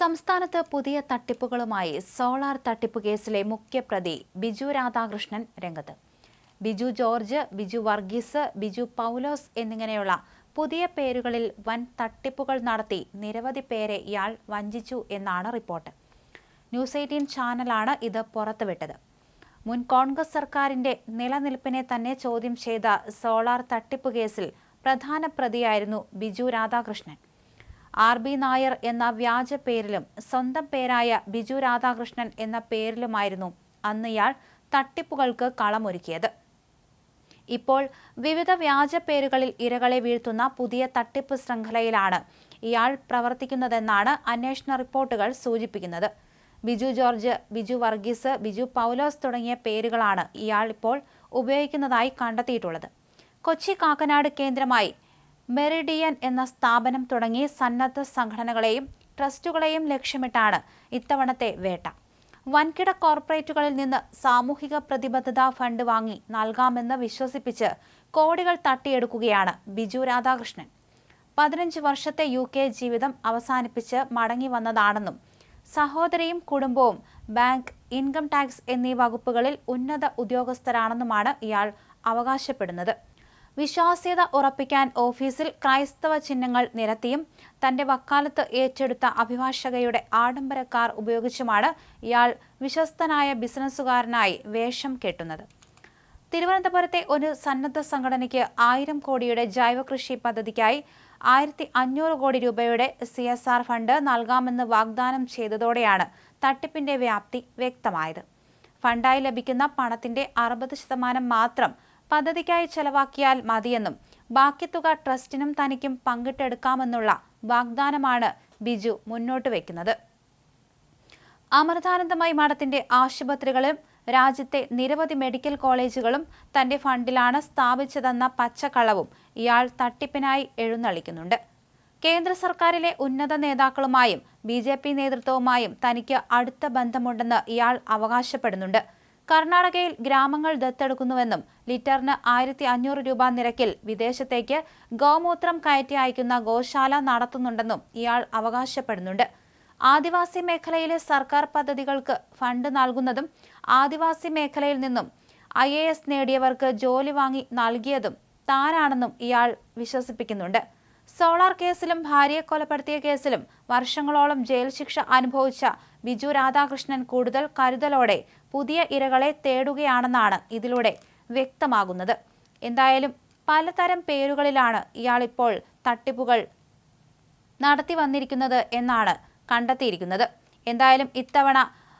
സംസ്ഥാനത്ത് പുതിയ തട്ടിപ്പുകളുമായി സോളാർ തട്ടിപ്പ് കേസിലെ മുഖ്യപ്രതി ബിജു രാധാകൃഷ്ണൻ രംഗത്ത്. ബിജു ജോർജ്, ബിജു വർഗീസ്, ബിജു പൗലോസ് എന്നിങ്ങനെയുള്ള പുതിയ പേരുകളിൽ വൻ തട്ടിപ്പുകൾ നടത്തി നിരവധി പേരെ ഇയാൾ വഞ്ചിച്ചു എന്നാണ് റിപ്പോർട്ട്. ന്യൂസ് 18 ചാനലാണ് ഇത് പുറത്തുവിട്ടത്. മുൻ കോൺഗ്രസ് സർക്കാരിന്റെ നിലനിൽപ്പിനെ തന്നെ ചോദ്യം ചെയ്ത സോളാർ തട്ടിപ്പ് കേസിൽ പ്രധാന പ്രതിയായിരുന്നു ബിജു രാധാകൃഷ്ണൻ. RB നായർ എന്ന വ്യാജ പേരിലും സ്വന്തം പേരായ ബിജു രാധാകൃഷ്ണൻ എന്ന പേരിലുമായിരുന്നു അന്ന് ഇയാൾ തട്ടിപ്പുകൾക്ക് കളമൊരുക്കിയത്. ഇപ്പോൾ വിവിധ വ്യാജ പേരുകളിൽ ഇരകളെ വീഴ്ത്തുന്ന പുതിയ തട്ടിപ്പ് ശൃംഖലയിലാണ് ഇയാൾ പ്രവർത്തിക്കുന്നതെന്നാണ് അന്വേഷണ റിപ്പോർട്ടുകൾ സൂചിപ്പിക്കുന്നത്. ബിജു ജോർജ്, ബിജു വർഗീസ്, ബിജു പൗലോസ് തുടങ്ങിയ പേരുകളാണ് ഇയാൾ ഇപ്പോൾ ഉപയോഗിക്കുന്നതായി കണ്ടെത്തിയിട്ടുള്ളത്. കൊച്ചി കാക്കനാട് കേന്ദ്രമായി മെറിഡിയൻ എന്ന സ്ഥാപനം തുടങ്ങി സന്നദ്ധ സംഘടനകളെയും ട്രസ്റ്റുകളെയും ലക്ഷ്യമിട്ടാണ് ഇത്തവണത്തെ വേട്ട. വൻകിട കോർപ്പറേറ്റുകളിൽ നിന്ന് സാമൂഹിക പ്രതിബദ്ധതാ ഫണ്ട് വാങ്ങി നൽകാമെന്ന് വിശ്വസിപ്പിച്ച് കോടികൾ തട്ടിയെടുക്കുകയാണ് ബിജു രാധാകൃഷ്ണൻ. 15 വർഷത്തെ UK ജീവിതം അവസാനിപ്പിച്ച് മടങ്ങി വന്നതാണെന്നും സഹോദരിയും കുടുംബവും ബാങ്ക്, ഇൻകം ടാക്സ് എന്നീ വകുപ്പുകളിൽ ഉന്നത ഉദ്യോഗസ്ഥരാണെന്നുമാണ് ഇയാൾ അവകാശപ്പെടുന്നത്. വിശ്വാസ്യത ഉറപ്പിക്കാൻ ഓഫീസിൽ ക്രൈസ്തവ ചിഹ്നങ്ങൾ നിരത്തിയും തന്റെ വക്കാലത്ത് ഏറ്റെടുത്ത അഭിഭാഷകയുടെ ആഡംബര കാർ ഉപയോഗിച്ചുമാണ് ഇയാൾ വിശ്വസ്തനായ ബിസിനസ്സുകാരനായി വേഷം കെട്ടുന്നത്. തിരുവനന്തപുരത്തെ ഒരു സന്നദ്ധ സംഘടനയ്ക്ക് 1000 കോടിയുടെ ജൈവകൃഷി പദ്ധതിക്കായി 1500 കോടി രൂപയുടെ CSR ഫണ്ട് നൽകാമെന്ന് വാഗ്ദാനം ചെയ്തതോടെയാണ് തട്ടിപ്പിന്റെ വ്യാപ്തി വ്യക്തമായത്. ഫണ്ടായി ലഭിക്കുന്ന പണത്തിന്റെ 60% മാത്രം പദ്ധതിക്കായി ചെലവാക്കിയാൽ മതിയെന്നും ബാക്കി തുക ട്രസ്റ്റിനും തനിക്കും പങ്കിട്ടെടുക്കാമെന്നുള്ള വാഗ്ദാനമാണ് ബിജു മുന്നോട്ട് വയ്ക്കുന്നത്. അമൃതാനന്ദമയി മഠത്തിന്റെ ആശുപത്രികളും രാജ്യത്തെ നിരവധി മെഡിക്കൽ കോളേജുകളും തന്റെ ഫണ്ടിലാണ് സ്ഥാപിച്ചതെന്ന പച്ചക്കള്ളവും ഇയാൾ തട്ടിപ്പിനായി എഴുന്നള്ളിക്കുന്നുണ്ട്. കേന്ദ്ര സർക്കാരിലെ ഉന്നത നേതാക്കളുമായും BJP നേതൃത്വവുമായും തനിക്ക് അടുത്ത ബന്ധമുണ്ടെന്ന് ഇയാൾ അവകാശപ്പെടുന്നുണ്ട്. കർണാടകയിൽ ഗ്രാമങ്ങൾ ദത്തെടുക്കുന്നുവെന്നും ലിറ്ററിന് 1500 രൂപ നിരക്കിൽ വിദേശത്തേക്ക് ഗോമൂത്രം കയറ്റി അയക്കുന്ന ഗോശാല നടത്തുന്നുണ്ടെന്നും ഇയാൾ അവകാശപ്പെടുന്നുണ്ട്. ആദിവാസി മേഖലയിലെ സർക്കാർ പദ്ധതികൾക്ക് ഫണ്ട് നൽകുന്നതും ആദിവാസി മേഖലയിൽ നിന്നും IAS നേടിയവർക്ക് ജോലി വാങ്ങി നൽകിയതും താനാണെന്നും ഇയാൾ വിശ്വസിപ്പിക്കുന്നുണ്ട്. സോളാർ കേസിലും ഭാര്യയെ കൊലപ്പെടുത്തിയ കേസിലും വർഷങ്ങളോളം ജയിൽ ശിക്ഷ അനുഭവിച്ച ബിജു രാധാകൃഷ്ണൻ കൂടുതൽ കരുതലോടെ പുതിയ ഇരകളെ തേടുകയാണെന്നാണ് ഇതിലൂടെ വ്യക്തമാകുന്നത്. എന്തായാലും പലതരം പേരുകളിലാണ് ഇയാൾ ഇപ്പോൾ തട്ടിപ്പുകൾ നടത്തി വന്നിരിക്കുന്നത് എന്നാണ് കണ്ടെത്തിയിരിക്കുന്നത്. എന്തായാലും ഇത്തവണ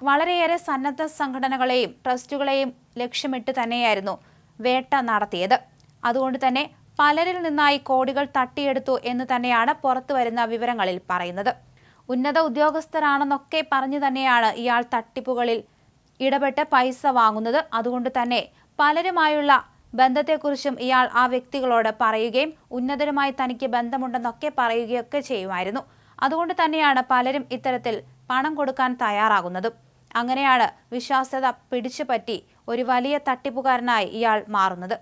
വളരെയേറെ സന്നദ്ധ സംഘടനകളെയും ട്രസ്റ്റുകളെയും ലക്ഷ്യമിട്ട് തന്നെയായിരുന്നു വേട്ട നടത്തിയത്. അതുകൊണ്ട് തന്നെ പലരിൽ നിന്നായി കോടികൾ തട്ടിയെടുത്തു എന്ന് തന്നെയാണ് പുറത്തുവരുന്ന വിവരങ്ങളിൽ പറയുന്നത്. ഉന്നത ഉദ്യോഗസ്ഥരാണെന്നൊക്കെ പറഞ്ഞു തന്നെയാണ് ഇയാൾ തട്ടിപ്പുകളിൽ ഇടപെട്ട് പൈസ വാങ്ങുന്നത്. അതുകൊണ്ട് തന്നെ പലരുമായുള്ള ബന്ധത്തെക്കുറിച്ചും ഇയാൾ ആ വ്യക്തികളോട് പറയുകയും ഉന്നതരുമായി തനിക്ക് ബന്ധമുണ്ടെന്നൊക്കെ പറയുകയൊക്കെ ചെയ്യുമായിരുന്നു. അതുകൊണ്ട് തന്നെയാണ് പലരും ഇത്തരത്തിൽ പണം കൊടുക്കാൻ തയ്യാറാകുന്നതും. അങ്ങനെയാണ് വിശ്വാസ്യത പിടിച്ചുപറ്റി ഒരു വലിയ തട്ടിപ്പുകാരനായി ഇയാൾ മാറുന്നത്.